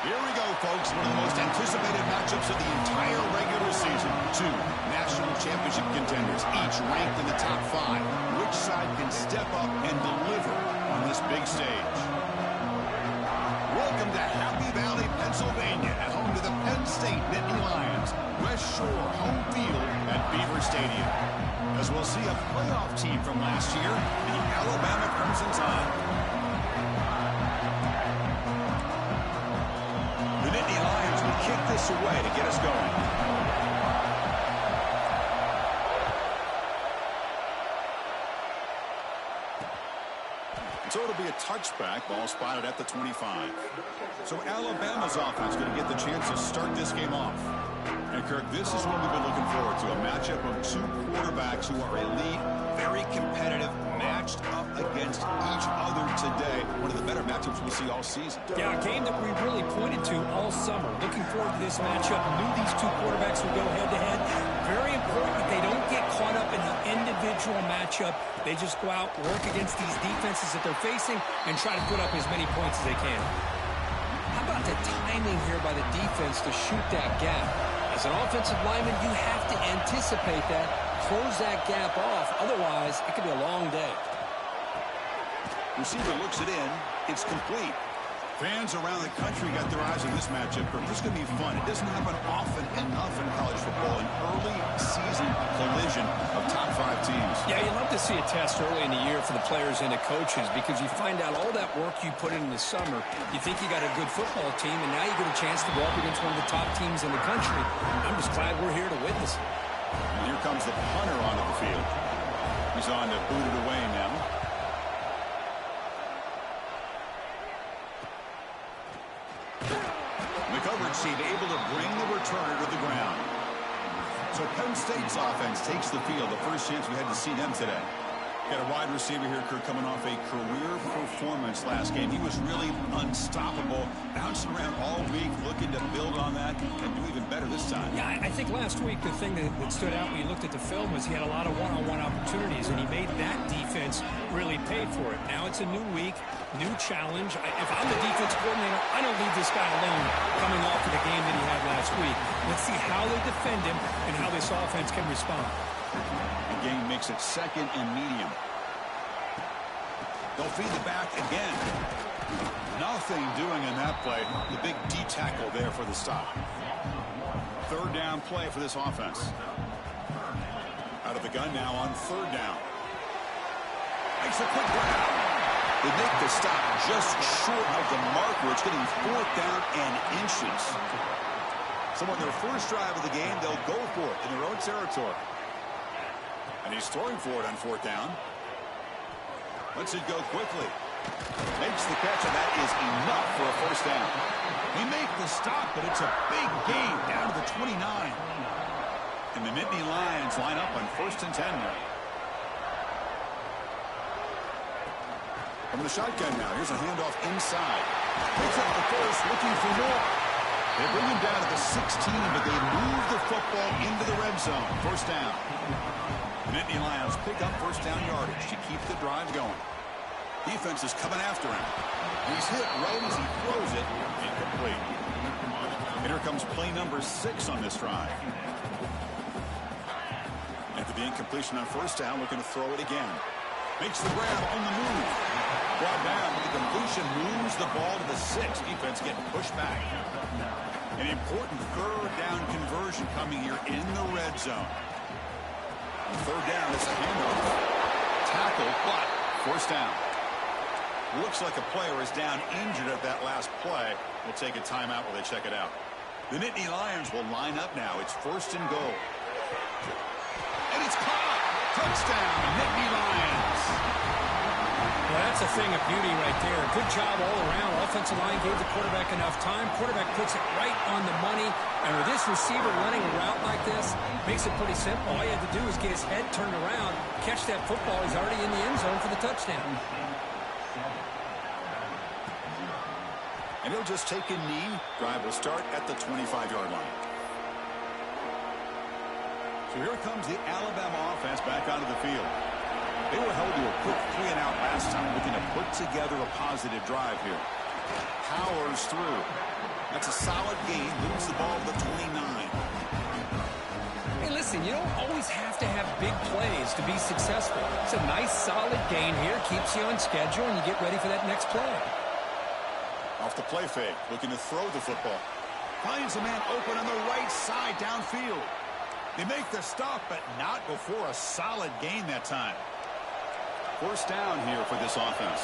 Here we go, folks. One of the most anticipated matchups of the entire regular season. Two national championship contenders, each ranked in the top 5. Which side can step up and deliver on this big stage? Welcome to Happy Valley, Pennsylvania, at home to the Penn State Nittany Lions. West Shore home field at Beaver Stadium. As we'll see a playoff team from last year, the Alabama Crimson Tide. The Nittany Lions will kick this away to get us going. So it'll be a touchback, ball spotted at the 25. So Alabama's offense going to get the chance to start this game off. And Kirk, this is what we've been looking forward to, a matchup of two quarterbacks who are elite, very competitive, matched up against each other today. One of the better matchups we'll see all season. Yeah, a game that we really pointed to all summer. Looking forward to this matchup. Knew these two quarterbacks would go head-to-head. Very important that they don't get caught up in the individual matchup. They just go out, work against these defenses that they're facing, and try to put up as many points as they can. How about the timing here by the defense to shoot that gap? As an offensive lineman, you have to anticipate that, close that gap off. Otherwise, it could be a long day. Receiver looks it in. It's complete. Fans around the country got their eyes on this matchup. This is going to be fun. It doesn't happen often enough in college football. An early season collision of top 5 teams. Yeah, you love to see a test early in the year for the players and the coaches because you find out all that work you put in the summer. You think you got a good football team, and now you get a chance to go up against one of the top teams in the country. I'm just glad we're here to witness it. And here comes the punter onto the field. He's on to boot it away now. The coverage team able to bring the returner to the ground. So Penn State's offense takes the field. The first chance we had to see them today. Got a wide receiver here, Kirk, coming off a career performance last game. He was really unstoppable, bouncing around all week, looking to build on that and do even better this time. Yeah, I think last week the thing that stood out when you looked at the film was he had a lot of one-on-one opportunities, and he made that defense really pay for it. Now it's a new week, new challenge. If I'm the defense coordinator, I don't leave this guy alone coming off of the game that he had last week. Let's see how they defend him and how this offense can respond. The game makes it second and medium. They'll feed the back again. Nothing doing in that play. The big D tackle there for the stop. Third down play for this offense. Out of the gun now on third down. Makes a quick grab. They make the stop just short of the marker. It's getting fourth down and inches. So on their first drive of the game, they'll go for it in their own territory. And he's throwing for it on fourth down. Lets it go quickly. Makes the catch, and that is enough for a first down. They make the stop, but it's a big gain down to the 29. And the Nittany Lions line up on 1st and 10 now. From the shotgun now, here's a handoff inside. Picks up the first, looking for more. They bring him down to the 16, but they move the football into the red zone. First down. The Nittany Lions pick up first down yardage to keep the drive going. Defense is coming after him. He's hit right as he throws it. Incomplete. And here comes play number 6 on this drive. After the incompletion on first down, looking to throw it again. Makes the grab on the move. Brought down, but the completion moves the ball to the 6. Defense getting pushed back. An important third down conversion coming here in the red zone. Third down, it's a handoff. Tackle, but first down. Looks like a player is down injured at that last play. We'll take a timeout while they check it out. The Nittany Lions will line up now. It's 1st and goal. And it's caught. Touchdown, Nittany Lions. Well, that's a thing of beauty right there. Good job all around. Offensive line gave the quarterback enough time. Quarterback puts it right on the money. And with this receiver running a route like this, makes it pretty simple. All you have to do is get his head turned around, catch that football. He's already in the end zone for the touchdown. And he'll just take a knee. Drive will start at the 25-yard line. So here comes the Alabama offense back onto the field. They were held to a quick 3-and-out last time, looking to put together a positive drive here. Powers through. That's a solid gain. Moves the ball to the 29. Hey, listen, you don't always have to have big plays to be successful. It's a nice, solid gain here. Keeps you on schedule, and you get ready for that next play. Off the play fake, looking to throw the football. Finds a man open on the right side downfield. They make the stop, but not before a solid gain that time. First down here for this offense.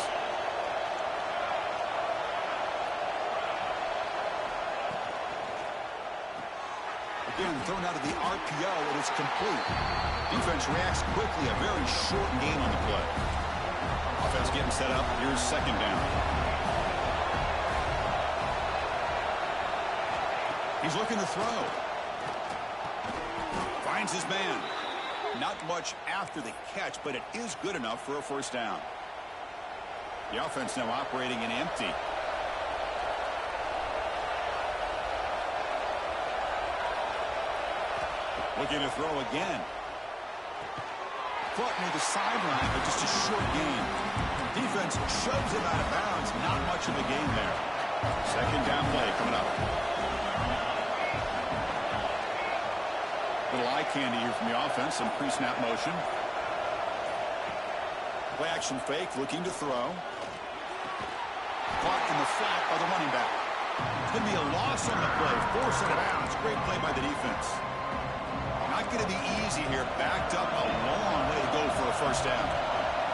Again, thrown out of the RPO, it is complete. Defense reacts quickly, a very short gain on the play. Offense getting set up. Here's second down. He's looking to throw. Finds his man. Not much after the catch, but it is good enough for a first down. The offense now operating in empty. Looking to throw again. Caught near the sideline, but just a short gain. Defense shoves him out of bounds. Not much of a gain there. Second down play coming up. Little eye candy here from the offense. Some pre-snap motion. Play action fake, looking to throw. Caught in the flat by the running back. It's going to be a loss on the play. Force out of bounds. Great play by the defense. Not going to be easy here. Backed up a long way to go for a first down.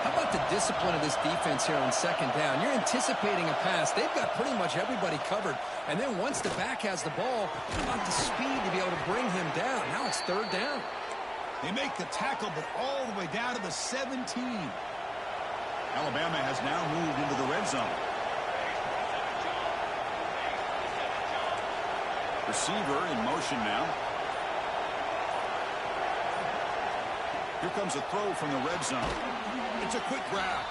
How about the discipline of this defense here on second down? You're anticipating a pass. They've got pretty much everybody covered. And then once the back has the ball, how about the speed to be able to bring him down? Now it's third down. They make the tackle, but all the way down to the 17. Alabama has now moved into the red zone. Receiver in motion now. Here comes a throw from the red zone. It's a quick grab.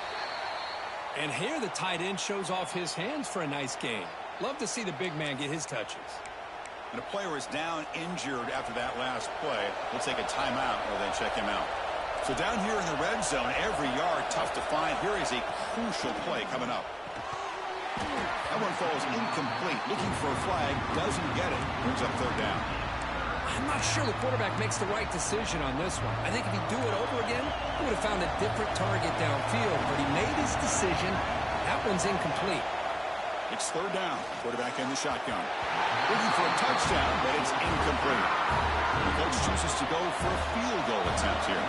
And here the tight end shows off his hands for a nice gain. Love to see the big man get his touches. And a player is down injured after that last play. We'll take a timeout or then check him out. So down here in the red zone, every yard tough to find. Here is a crucial play coming up. That one falls incomplete. Looking for a flag. Doesn't get it. Brings up third down. I'm not sure the quarterback makes the right decision on this one. I think if he'd do it over again, he would have found a different target downfield. But he made his decision. That one's incomplete. It's third down. Quarterback in the shotgun. Looking for a touchdown, but it's incomplete. The coach chooses to go for a field goal attempt here.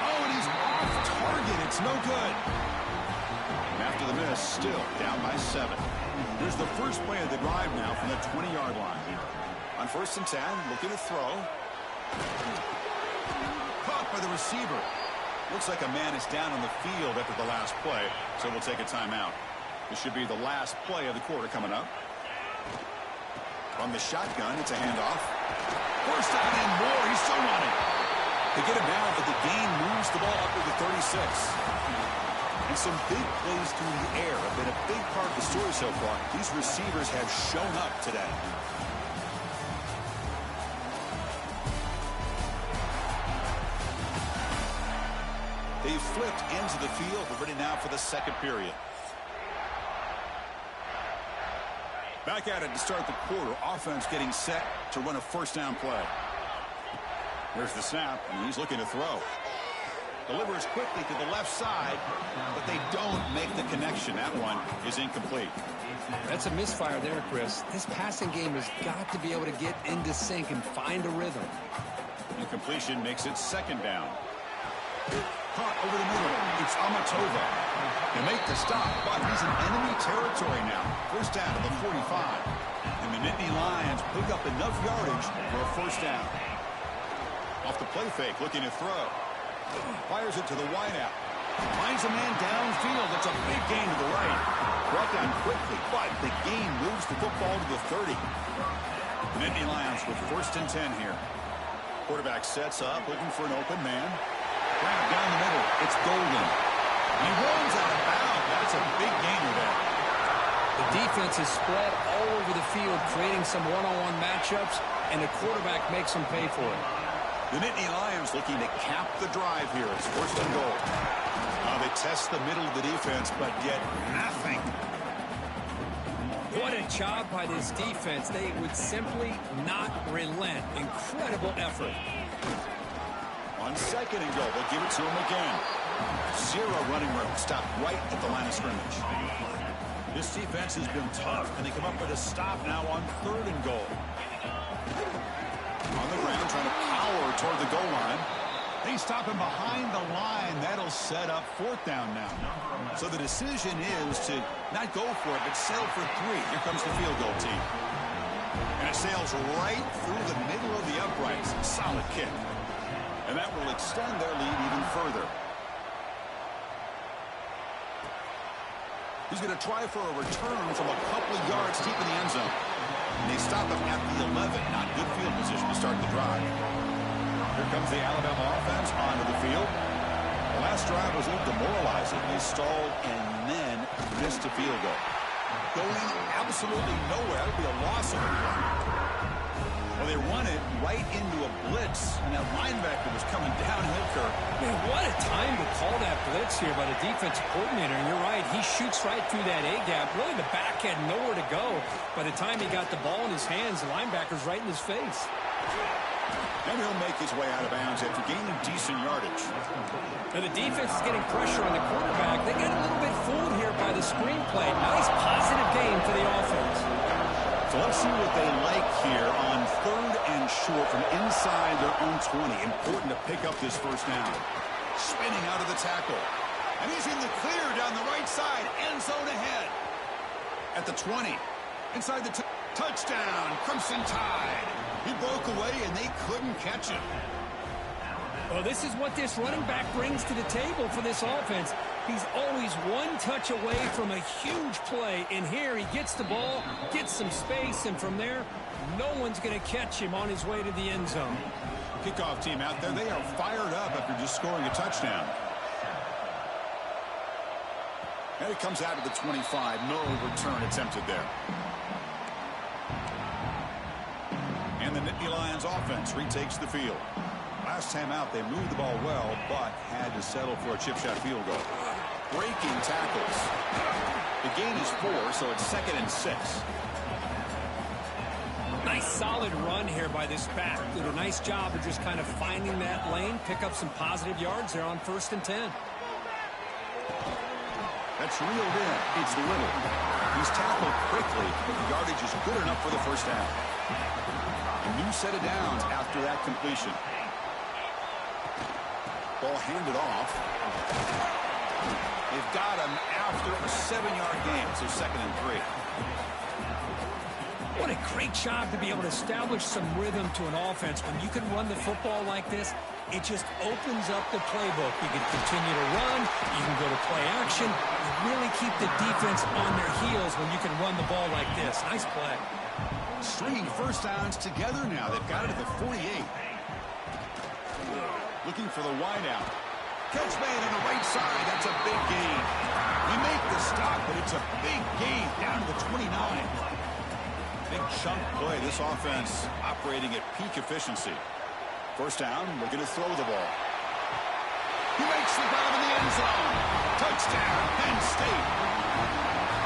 Oh, and he's off target. It's no good. After the miss, still down by 7. Here's the first play of the drive now from the 20-yard line. On first and 10, looking to throw. Caught by the receiver. Looks like a man is down on the field after the last play, so we'll take a timeout. This should be the last play of the quarter coming up. From the shotgun, it's a handoff. First down and more. He's still running. They get him down, but the gain moves the ball up to the 36. And some big plays through the air have been a big part of the story so far. These receivers have shown up today. They flipped into the field. We're ready now for the second period. Back at it to start the quarter. Offense getting set to run a first down play. There's the snap, and he's looking to throw. Delivers quickly to the left side, but they don't make the connection. That one is incomplete. That's a misfire there, Chris. This passing game has got to be able to get into sync and find a rhythm. Incompletion makes it second down. Caught over the middle. It's Amatova. They make the stop, but he's in enemy territory now. First down to the 45. And the Nittany Lions pick up enough yardage for a first down. Off the play fake, looking to throw. Fires it to the wideout. Finds a man downfield. That's a big gain to the right. Brought down quickly, but the gain moves the football to the 30. The Nittany Lions with first and 10 here. Quarterback sets up, looking for an open man. Grab down the middle. It's Golden. He rolls out of bounds. That's a big gainer there. The defense is spread all over the field, creating some one-on-one matchups, and the quarterback makes them pay for it. The Nittany Lions looking to cap the drive here. It's first and goal. They test the middle of the defense, but get nothing. What a job by this defense. They would simply not relent. Incredible effort. On second and goal, they'll give it to him again. Zero running room. Stopped right at the line of scrimmage. This defense has been tough, and they come up with a stop now on third and goal. On the ground, trying to power toward the goal line. They stop him behind the line. That'll set up fourth down now. So the decision is to not go for it, but settle for 3. Here comes the field goal team. And it sails right through the middle of the uprights. Solid kick. And that will extend their lead even further. He's going to try for a return from a couple of yards deep in the end zone. And they stop him at the 11. Not good field position to start the drive. Here comes the Alabama offense onto the field. The last drive was a little demoralizing. They stalled and then missed a field goal. Going absolutely nowhere. That'll be a loss of a play. Well, they run it right into a blitz, and that linebacker was coming downhill curve. Man, what a time to call that blitz here by the defensive coordinator. And you're right, he shoots right through that A-gap. Really, the back had nowhere to go. By the time he got the ball in his hands, the linebacker's right in his face. And he'll make his way out of bounds after gaining decent yardage. Now the defense is getting pressure on the quarterback. They get a little bit fooled here by the screenplay. Nice positive gain for the offense. So let's see what they like here on third and short from inside their own 20. Important to pick up this first down. Spinning out of the tackle. And he's in the clear down the right side. End zone ahead. At the 20. Inside the touchdown. Crimson Tide. He broke away and they couldn't catch him. Well, this is what this running back brings to the table for this offense. He's always one touch away from a huge play. And here he gets the ball, gets some space, and from there, no one's going to catch him on his way to the end zone. Kickoff team out there, they are fired up after just scoring a touchdown. And it comes out of the 25. No return attempted there. And the Nittany Lions offense retakes the field. Last time out, they moved the ball well, but had to settle for a chip shot field goal. Breaking tackles. The gain is 4, so it's 2nd and 6. Nice solid run here by this back. Did a nice job of just kind of finding that lane, pick up some positive yards there on 1st and 10. That's reeled in. It's Little. He's tackled quickly, but the yardage is good enough for the first down. A new set of downs after that completion. Ball handed off. They've got him after a 7-yard gain, so 2nd and 3. What a great job to be able to establish some rhythm to an offense. When you can run the football like this, it just opens up the playbook. You can continue to run. You can go to play action. You really keep the defense on their heels when you can run the ball like this. Nice play. Stringing first downs together now. They've got it at the 48. Looking for the wideout. Catch made on the right side. That's a big gain. We make the stop, but it's a big gain down to the 29. Big chunk play. This offense operating at peak efficiency. First down, looking to throw the ball. He makes the grab in the end zone. Touchdown, Penn State.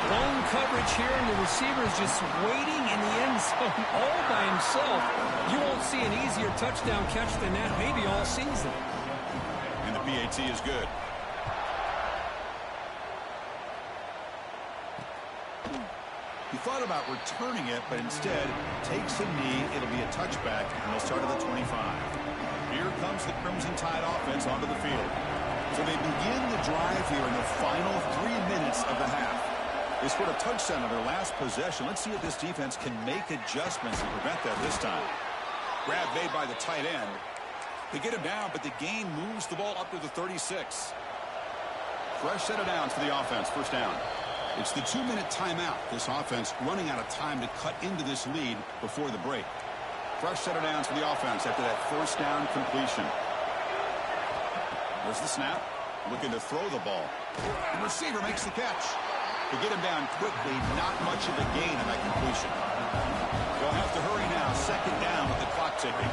Long coverage here, and the receiver is just waiting in the end zone all by himself. You won't see an easier touchdown catch than that maybe all season. And the PAT is good. He thought about returning it, but instead takes a knee. It'll be a touchback, and they'll start at the 25. Here comes the Crimson Tide offense onto the field. So they begin the drive here in the final 3 minutes of the half. They scored a touchdown on their last possession. Let's see if this defense can make adjustments to prevent that this time. Grab made by the tight end. They get him down, but the gain moves the ball up to the 36. Fresh set of downs for the offense. First down. It's the 2-minute timeout. This offense running out of time to cut into this lead before the break. Fresh set of downs for the offense after that first down completion. There's the snap. Looking to throw the ball. The receiver makes the catch. To get him down quickly, not much of a gain on that completion. They'll have to hurry now. Second down with the clock ticking.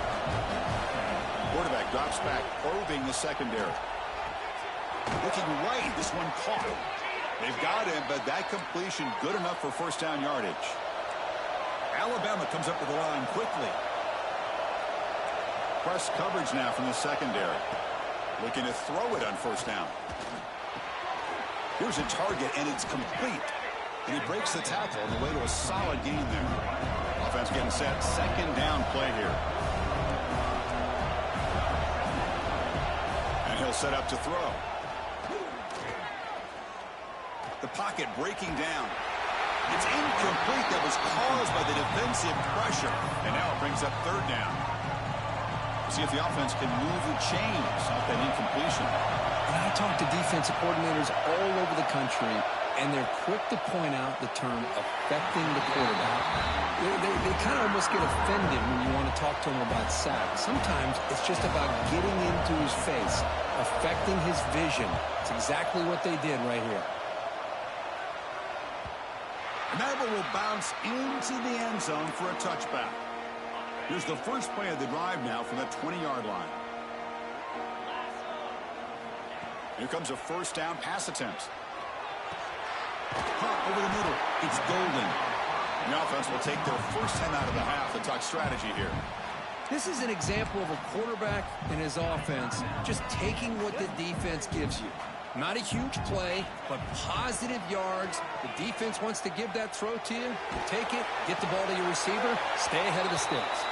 Quarterback drops back, probing the secondary. Looking right, this one caught. They've got him, but that completion good enough for first down yardage. Alabama comes up to the line quickly. Press coverage now from the secondary. Looking to throw it on first down. Here's a target, and it's complete. And he breaks the tackle on the way to a solid gain there. Offense getting set. Second down play here. And he'll set up to throw. The pocket breaking down. It's incomplete. That was caused by the defensive pressure. And now it brings up third down. See if the offense can move the chains off that incompletion. And I talk to defensive coordinators all over the country, and they're quick to point out the term affecting the quarterback. They kind of almost get offended when you want to talk to them about sacks. Sometimes it's just about getting into his face, affecting his vision. It's exactly what they did right here. And that one will bounce into the end zone for a touchback. Here's the first play of the drive now from the 20-yard line. Here comes a first down pass attempt. Caught over the middle. It's golden. The offense will take their first 10 out of the half to talk strategy here. This is an example of a quarterback and his offense just taking what the defense gives you. Not a huge play, but positive yards. The defense wants to give that throw to you. You take it, get the ball to your receiver, stay ahead of the sticks.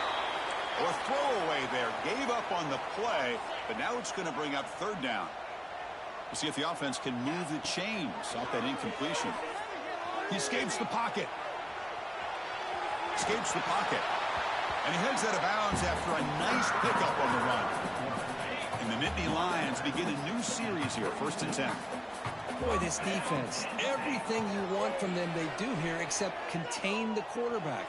Well, a throwaway there. Gave up on the play, but now it's going to bring up third down. We'll see if the offense can move the chains off that incompletion. He escapes the pocket. Escapes the pocket. And he heads out of bounds after a nice pickup on the run. And the Nittany Lions begin a new series here, 1st and 10. Boy, this defense, everything you want from them they do here except contain the quarterback.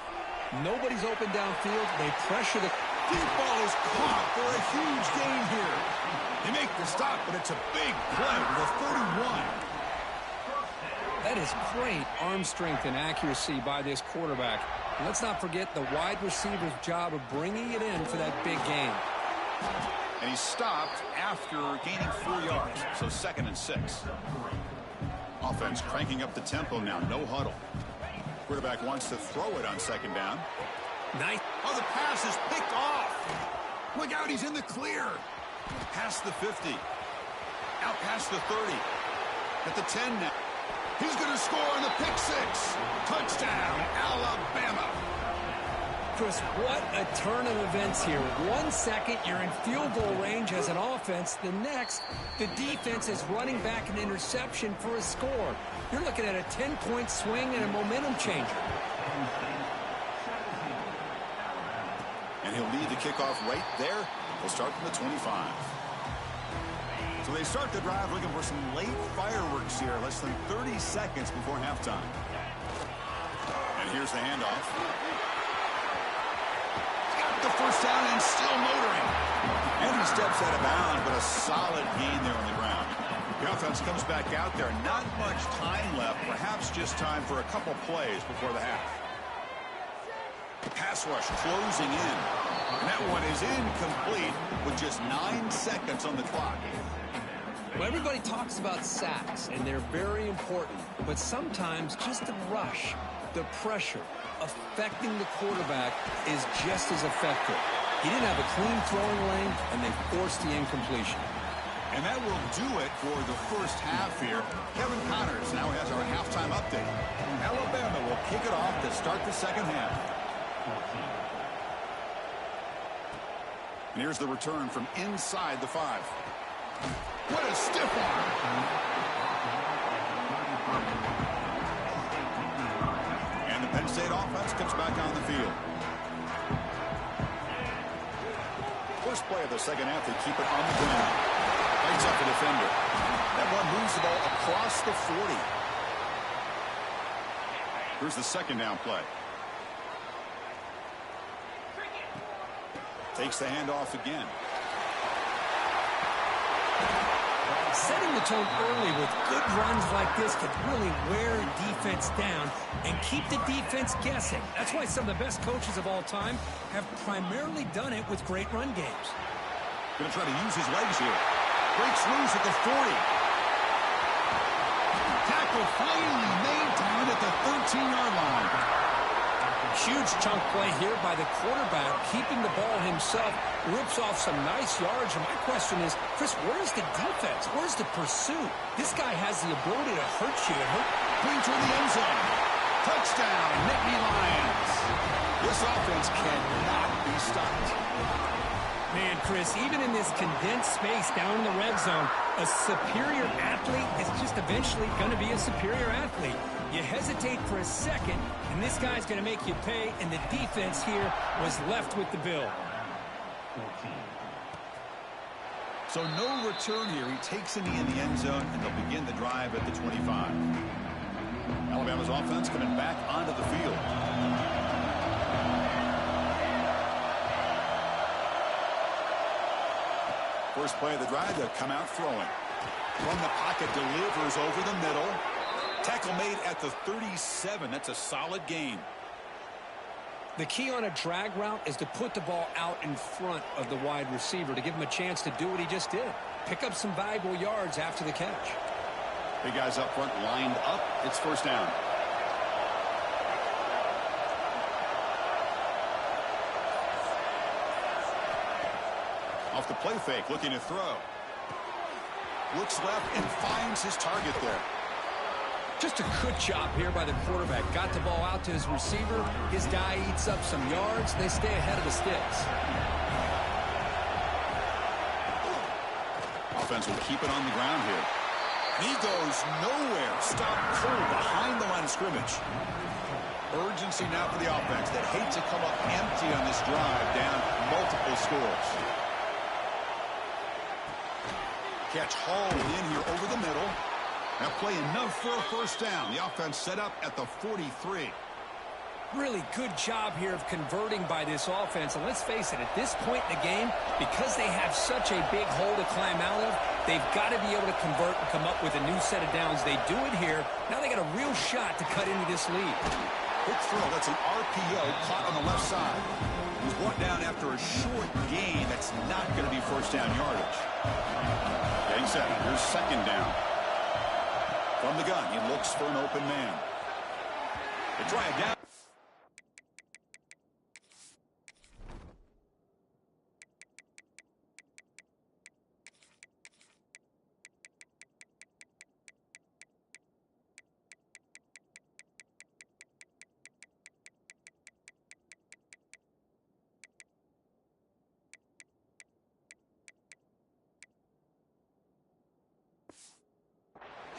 Nobody's open downfield. They pressure the... Deep ball is caught for a huge gain here. They make the stop, but it's a big play with a 31. That is great arm strength and accuracy by this quarterback. And let's not forget the wide receiver's job of bringing it in for that big gain. And he stopped after gaining 4 yards, so 2nd and 6. Offense cranking up the tempo now, no huddle. Quarterback wants to throw it on 2nd down. Nice. Oh, the pass is picked off. Look out, he's in the clear. Past the 50. Out past the 30. At the 10 now. He's going to score on the pick 6. Touchdown, Alabama. Chris, what a turn of events here. 1 second, you're in field goal range as an offense. The next, the defense is running back an interception for a score. You're looking at a 10-point swing and a momentum changer. And he'll lead the kickoff right there. He'll start from the 25. So they start the drive looking for some late fireworks here, less than 30 seconds before halftime. And here's the handoff. Got the first down and still motoring. And he steps out of bounds, but a solid gain there on the ground. The offense comes back out there. Not much time left, perhaps just time for a couple plays before the half. Pass rush closing in. And that one is incomplete with just 9 seconds on the clock. Well, everybody talks about sacks, and they're very important. But sometimes just the rush, the pressure, affecting the quarterback is just as effective. He didn't have a clean throwing lane, and they forced the incompletion. And that will do it for the first half here. Kevin Connors now has our halftime update. Alabama will kick it off to start the second half. And here's the return from inside the 5. What a stiff arm. And the Penn State offense comes back on the field. First play of the second half, they keep it on the ground. Lights up the defender. That one moves the ball across the 40. Here's the second down play. Takes the handoff again. Setting the tone early with good runs like this could really wear a defense down and keep the defense guessing. That's why some of the best coaches of all time have primarily done it with great run games. Going to try to use his legs here. Breaks loose at the 40. Tackle finally made down at the 13-yard line. Huge chunk play here by the quarterback, keeping the ball himself, rips off some nice yards. And my question is, Chris, where's the defense? Where's the pursuit? This guy has the ability to hurt you. Clean toward the end zone. Touchdown, Nittany Lions. This offense cannot be stopped. Man, Chris, even in this condensed space down in the red zone, a superior athlete is just eventually going to be a superior athlete. You hesitate for a second, and this guy's going to make you pay, and the defense here was left with the bill. So no return here. He takes it in the end zone, and they'll begin the drive at the 25. Alabama's offense coming back onto the field. First play of the drive, they'll come out throwing. From the pocket, delivers over the middle. Tackle made at the 37. That's a solid gain. The key on a drag route is to put the ball out in front of the wide receiver to give him a chance to do what he just did. Pick up some valuable yards after the catch. Big guys up front lined up. It's first down. Off the play fake, looking to throw. Looks left and finds his target there. Just a good job here by the quarterback. Got the ball out to his receiver. His guy eats up some yards. They stay ahead of the sticks. Offense will keep it on the ground here. He goes nowhere. Stop cold behind the line of scrimmage. Urgency now for the offense that hates to come up empty on this drive, down multiple scores. Catch hauled in here over the middle. Now play enough for a first down. The offense set up at the 43. Really good job here of converting by this offense. And let's face it, at this point in the game, because they have such a big hole to climb out of, they've got to be able to convert and come up with a new set of downs. They do it here. Now they got a real shot to cut into this lead. Quick throw. That's an RPO caught on the left side. He was brought down after a short gain. That's not going to be first down yardage. Getting set. Here's second down. From the gun, he looks for an open man. They try again.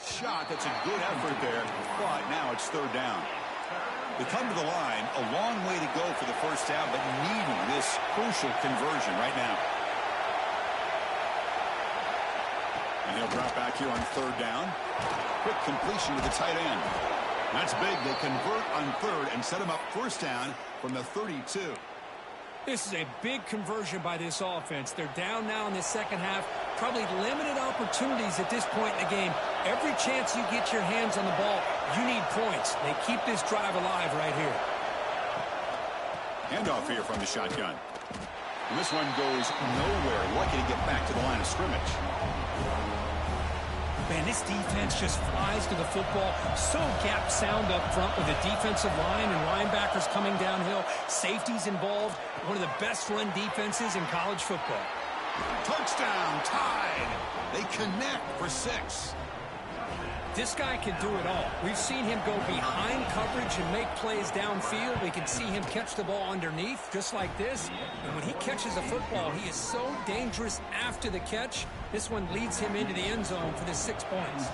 Shot. That's a good effort there, but now it's third down. They come to the line, a long way to go for the first down, but needing this crucial conversion right now. And he'll drop back here on third down. Quick completion to the tight end. That's big. They convert on third and set him up first down from the 32. This is a big conversion by this offense. They're down now in the second half. Probably limited opportunities at this point in the game. Every chance you get your hands on the ball, you need points. They keep this drive alive right here. Handoff here from the shotgun. And this one goes nowhere. Lucky to get back to the line of scrimmage. Man, this defense just flies to the football. So gap sound up front with the defensive line and linebackers coming downhill. Safeties involved. One of the best run defenses in college football. Touchdown, tied. They connect for 6. This guy can do it all. We've seen him go behind coverage and make plays downfield. We can see him catch the ball underneath, just like this. And when he catches a football, he is so dangerous after the catch. This one leads him into the end zone for the 6 points.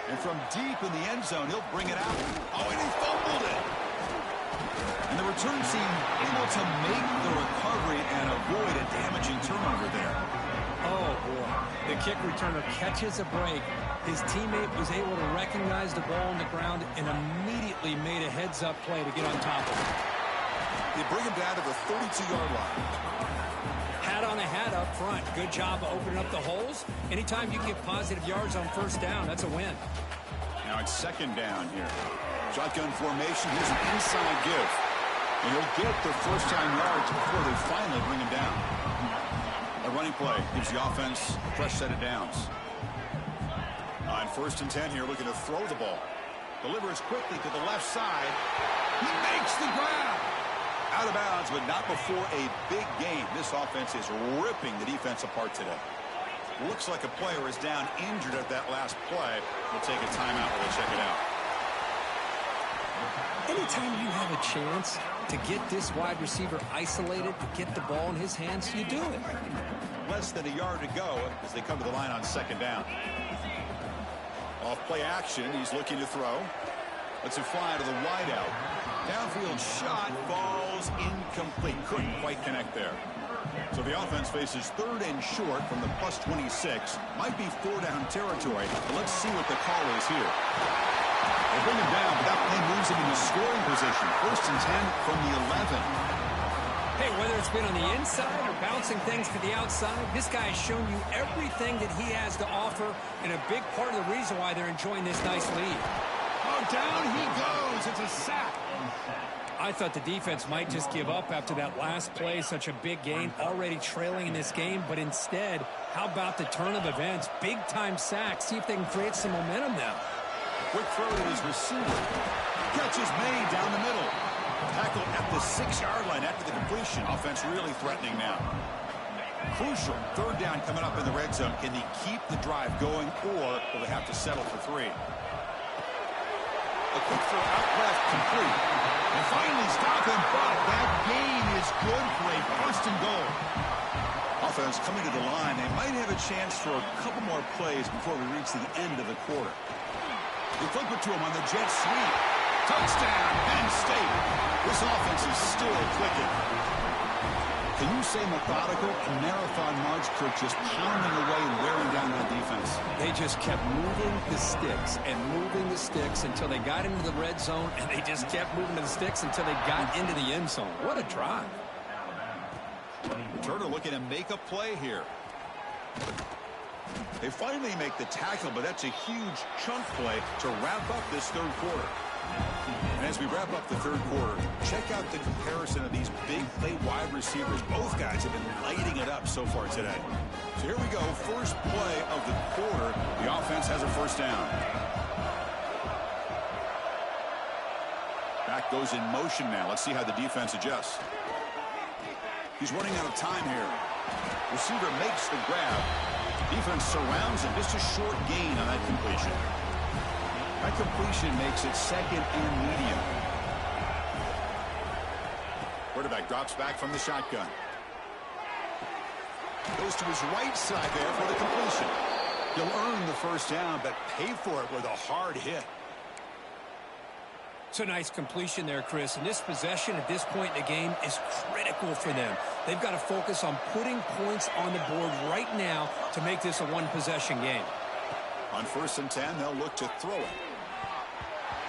And from deep in the end zone, he'll bring it out. Oh, and he fumbled it. And the return team able to make the recovery and avoid a damaging turnover there. Oh, boy. The kick returner catches a break. His teammate was able to recognize the ball on the ground and immediately made a heads-up play to get on top of it. They bring him down to the 32-yard line. Hat on a hat up front. Good job of opening up the holes. Anytime you get positive yards on first down, that's a win. Now it's second down here. Shotgun formation. Here's an inside give. And he'll get their first down yards before they finally bring him down. A running play gives the offense a fresh set of downs. On 1st and 10 here, looking to throw the ball. Delivers quickly to the left side. He makes the grab. Out of bounds, but not before a big game. This offense is ripping the defense apart today. Looks like a player is down injured at that last play. We'll take a timeout while they check it out. Anytime you have a chance to get this wide receiver isolated, to get the ball in his hands, you do it. Less than a yard to go as they come to the line on 2nd down. Off play action, he's looking to throw. Lets it fly to the wideout. Downfield shot falls incomplete. Couldn't quite connect there. So the offense faces 3rd and short from the +26. Might be 4-down territory. But let's see what the call is here. They bring him down, but that play moves him into scoring position. 1st and 10 from the 11. Hey, whether it's been on the inside or bouncing things to the outside, this guy has shown you everything that he has to offer, and a big part of the reason why they're enjoying this nice lead. Oh, down he goes. It's a sack. I thought the defense might just give up after that last play, such a big gain, already trailing in this game, but instead, how about the turn of events? Big-time sack. See if they can create some momentum now. Quick throw to his receiver. Catch is made down the middle. Tackle at the 6-yard line after the completion. Offense really threatening now. Crucial 3rd down coming up in the red zone. Can they keep the drive going, or will they have to settle for 3? A quick throw out left, complete. And finally stop him, but that gain is good for a 1st and goal. Offense coming to the line. They might have a chance for a couple more plays before we reach the end of the quarter. They flip it to him on the jet sweep. Touchdown, Penn State. This offense is still clicking. Can you say methodical? A marathon march, Kirk, just pounding away and wearing down that defense. They just kept moving the sticks and moving the sticks until they got into the red zone, and they just kept moving the sticks until they got into the end zone. What a drive. Turner looking to make a play here. They finally make the tackle, but that's a huge chunk play to wrap up this 3rd quarter. And as we wrap up the 3rd quarter, check out the comparison of these big play wide receivers. Both guys have been lighting it up so far today. So here we go, first play of the quarter. The offense has a 1st down. Back goes in motion now. Let's see how the defense adjusts. He's running out of time here. Receiver makes the grab. Defense surrounds him. Just a short gain on that completion. That completion makes it 2nd and medium. Quarterback drops back from the shotgun. Goes to his right side there for the completion. He'll earn the 1st down, but pay for it with a hard hit. It's a nice completion there, Chris. And this possession at this point in the game is critical for them. They've got to focus on putting points on the board right now to make this a one-possession game. On 1st and 10, they'll look to throw it.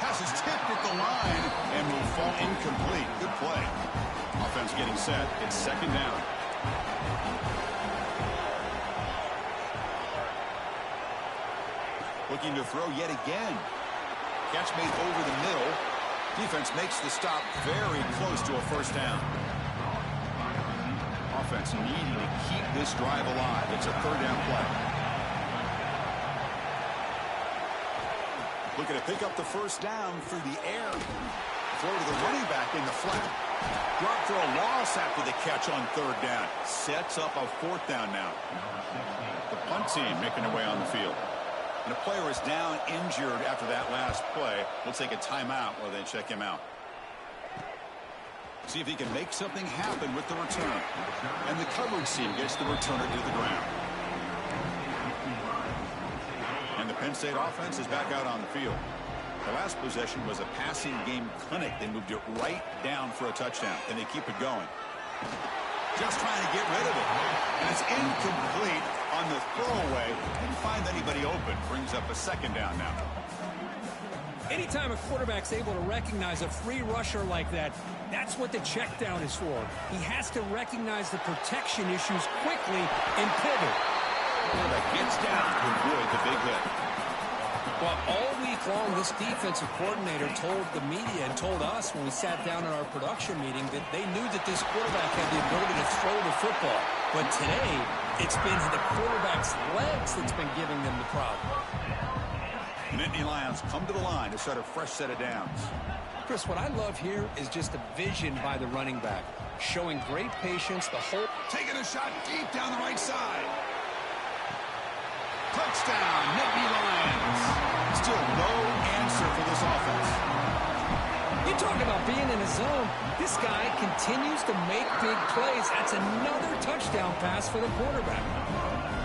Pass is tipped at the line and will fall incomplete. Good play. Offense getting set. It's 2nd down. Looking to throw yet again. Catch made over the middle. Defense makes the stop very close to a 1st down. Offense needing to keep this drive alive. It's a 3rd down play. Looking to pick up the 1st down through the air. Throw to the running back in the flat. Drop for a loss after the catch on 3rd down. Sets up a 4th down now. The punt team making their way on the field. And a player is down injured after that last play. We'll take a timeout while they check him out. See if he can make something happen with the return. And the coverage team gets the returner to the ground. And the Penn State offense is back out on the field. The last possession was a passing game clinic. They moved it right down for a touchdown, and they keep it going. Just trying to get rid of it. And it's incomplete on the throwaway. Didn't find anybody open. Brings up a 2nd down now. Anytime a quarterback's able to recognize a free rusher like that, that's what the check down is for. He has to recognize the protection issues quickly and pivot. Quarterback gets down to avoid the big hit. Well, all week long, this defensive coordinator told the media and told us when we sat down in our production meeting that they knew that this quarterback had the ability to throw the football. But today, it's been the quarterback's legs that's been giving them the problem. The Nittany Lions come to the line to start a fresh set of downs. Chris, what I love here is just the vision by the running back, showing great patience, the whole... Taking a shot deep down the right side. Touchdown, Nittany Lions. Still no answer for this offense. You talk about being in a zone. This guy continues to make big plays. That's another touchdown pass for the quarterback.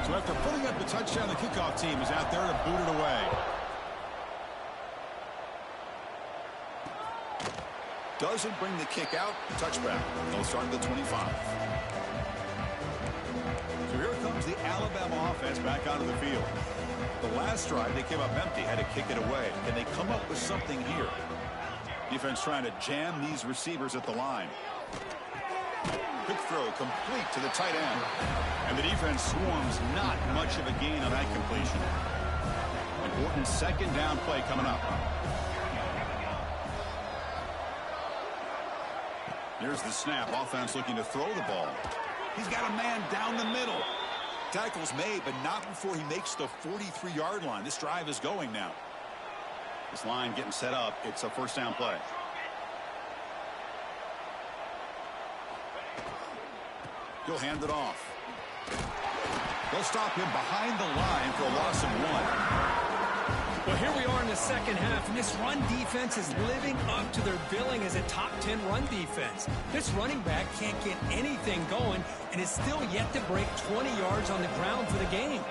So after putting up the touchdown, the kickoff team is out there to boot it away. Doesn't bring the kick out. Touchback. They'll start at the 25. So here comes the Alabama offense back onto the field. The last drive, they came up empty, had to kick it away. Can they come up with something here? Defense trying to jam these receivers at the line. Quick throw complete to the tight end. And the defense swarms not much of a gain on that completion. Important second down play coming up. Here's the snap. Offense looking to throw the ball. He's got a man down the middle. Tackle's made, but not before he makes the 43-yard line. This drive is going now. This line getting set up. It's a first down play. He'll hand it off. They'll stop him behind the line for a loss of 1. Well, here we are in the second half, and this run defense is living up to their billing as a top 10 run defense. This running back can't get anything going and is still yet to break 20 yards on the ground for the game.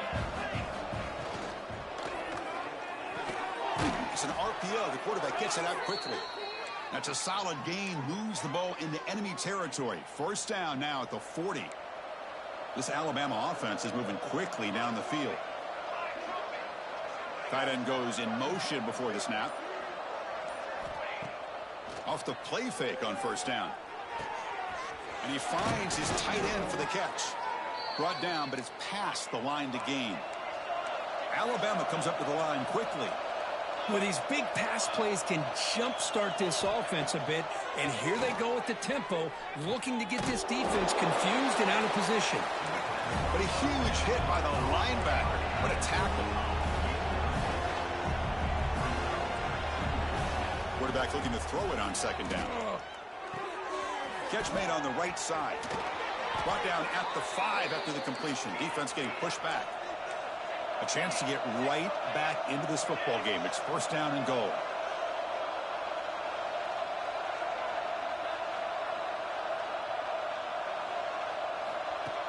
It's an RPO. The quarterback gets it out quickly. That's a solid gain. Moves the ball into enemy territory. First down now at the 40. This Alabama offense is moving quickly down the field. Tight end goes in motion before the snap. Off the play fake on first down. And he finds his tight end for the catch. Brought down, but it's past the line to gain. Alabama comes up to the line quickly. Well, these big pass plays can jumpstart this offense a bit, and here they go at the tempo, looking to get this defense confused and out of position. But a huge hit by the linebacker. What a tackle. Quarterback looking to throw it on second down. Catch made on the right side. Brought down at the 5 after the completion. Defense getting pushed back. A chance to get right back into this football game. It's first down and goal.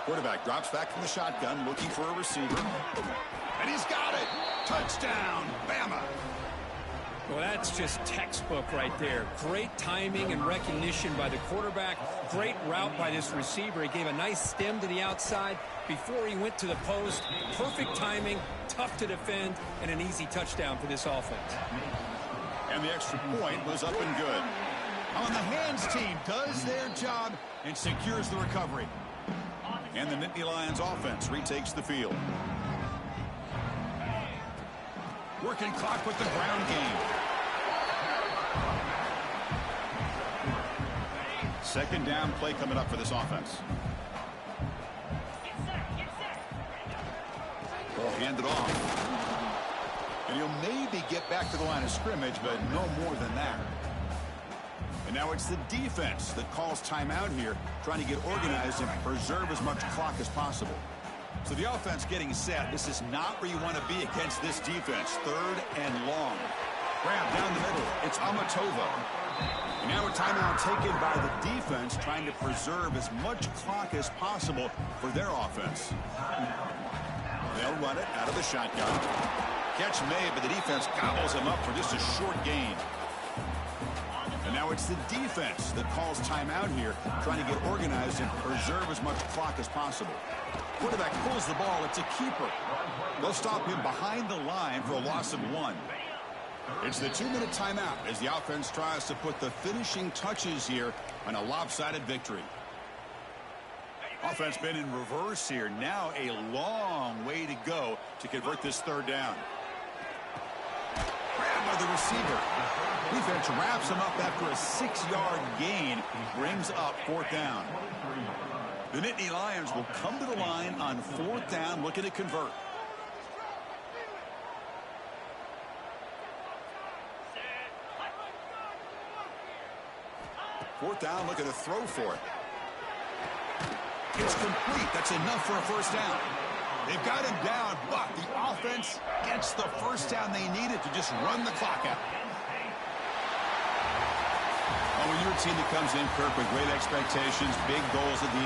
Quarterback drops back from the shotgun, looking for a receiver. And he's got it. Touchdown, Bama. Well, that's just textbook right there. Great timing and recognition by the quarterback. Great route by this receiver. He gave a nice stem to the outside before he went to the post. Perfect timing, tough to defend, and an easy touchdown for this offense. And the extra point was up and good. On the hands team does their job and secures the recovery. And the Nittany Lions offense retakes the field. Working clock with the ground game. Second down play coming up for this offense. They'll hand it off. And he'll maybe get back to the line of scrimmage, but no more than that. And now it's the defense that calls timeout here, trying to get organized and preserve as much clock as possible. So the offense getting set. This is not where you want to be against this defense. Third and long. Grab down the middle. It's Amatova. And now a timeout taken by the defense, trying to preserve as much clock as possible for their offense. They'll run it out of the shotgun. Catch made, but the defense gobbles him up for just a short gain. And now it's the defense that calls timeout here, trying to get organized and preserve as much clock as possible. Quarterback pulls the ball. It's a keeper. They'll stop him behind the line for a loss of 1. It's the 2-minute timeout as the offense tries to put the finishing touches here on a lopsided victory. Offense been in reverse here. Now a long way to go to convert this third down. by the receiver. Defense wraps him up after a 6-yard gain. Brings up 4th down. The Nittany Lions will come to the line on 4th down, looking to convert. Fourth down, looking to throw for it. It's complete. That's enough for a first down. They've got him down, but the offense gets the first down they needed to just run the clock out. Well, when you're a team that comes in, Kirk, with great expectations, big goals at the end,